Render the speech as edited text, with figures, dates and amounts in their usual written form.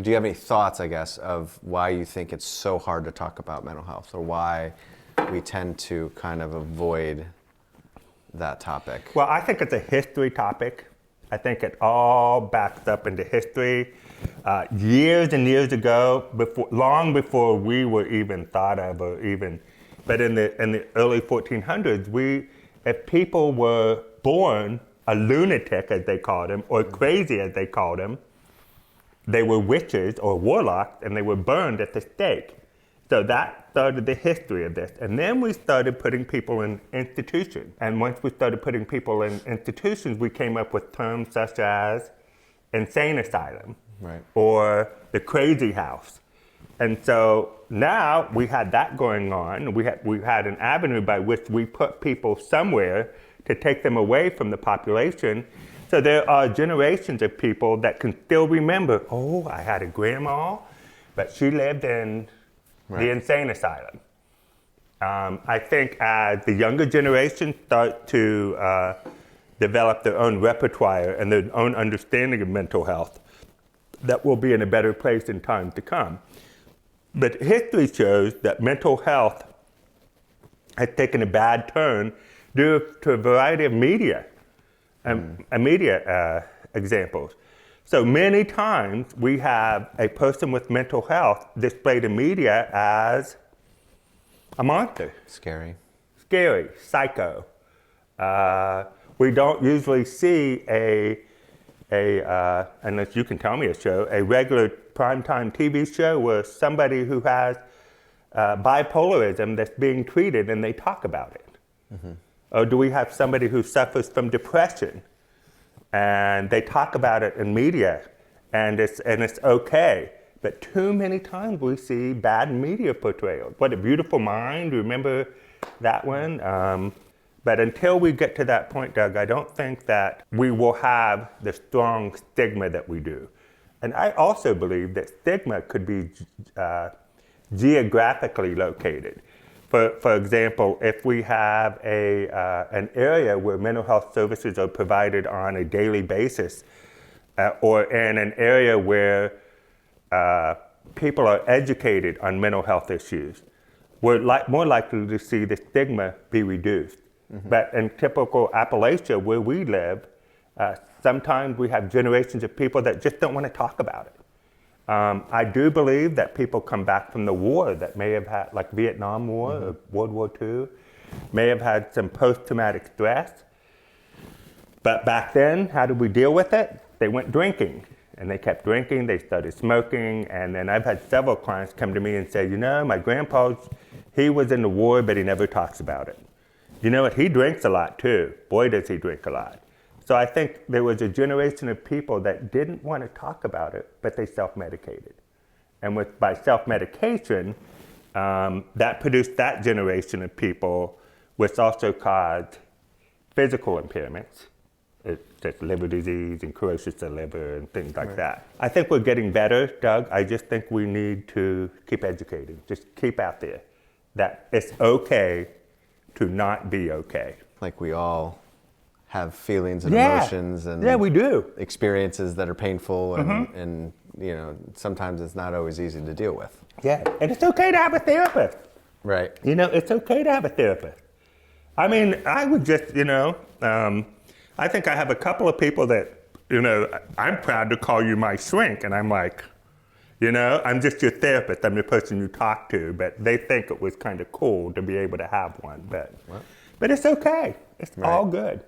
do you have any thoughts, I guess, of why you think it's so hard to talk about mental health, or why we tend to kind of avoid that topic? Well, I think it's a history topic. I think it all backs up into history. Years and years ago, long before we were even thought of, but in the early 1400s, if people were born a lunatic, as they called them, or crazy, as they called them, they were witches or warlocks, and they were burned at the stake. So that started the history of this. And then we started putting people in institutions. And once we started putting people in institutions, we came up with terms such as insane asylum, right, or the crazy house. And so now we had that going on. We had an avenue by which we put people somewhere to take them away from the population. So there are generations of people that can still remember, oh, I had a grandma, but she lived in the insane asylum. I think as the younger generation start to develop their own repertoire and their own understanding of mental health, that we'll be in a better place in time to come. But history shows that mental health has taken a bad turn due to a variety of media examples. So many times we have a person with mental health displayed in media as a monster. Scary, psycho. We don't usually see unless you can tell me a regular primetime TV show where somebody who has bipolarism that's being treated and they talk about it. Mm-hmm. Or do we have somebody who suffers from depression and they talk about it in media and it's okay? But too many times we see bad media portrayals. What a Beautiful Mind, remember that one? But until we get to that point, Doug, I don't think that we will have the strong stigma that we do. And I also believe that stigma could be geographically located. For example, if we have an area where mental health services are provided on a daily basis, or in an area where people are educated on mental health issues, we're more likely to see the stigma be reduced. Mm-hmm. But in typical Appalachia, where we live, sometimes we have generations of people that just don't want to talk about it. I do believe that people come back from the war that may have had, like Vietnam War, mm-hmm, or World War II, may have had some post-traumatic stress. But back then, how did we deal with it? They went drinking, and they kept drinking, they started smoking, and then I've had several clients come to me and say, my grandpa, he was in the war, but he never talks about it. You know what, he drinks a lot too. Boy, does he drink a lot. So I think there was a generation of people that didn't want to talk about it, but they self-medicated. And by self-medication, that produced that generation of people, which also caused physical impairments, such liver disease and cirrhosis of the liver and things like that. I think we're getting better, Doug. I just think we need to keep educating, just keep out there that it's okay to not be okay. Like we all have feelings and emotions and we do. Experiences that are painful and, mm-hmm, and sometimes it's not always easy to deal with. Yeah, and it's okay to have a therapist. Right. It's okay to have a therapist. I mean, I would just, I think I have a couple of people that, I'm proud to call you my shrink, and I'm like, I'm just your therapist, I'm the person you talk to, but they think it was kind of cool to be able to have one, but it's okay. It's all good.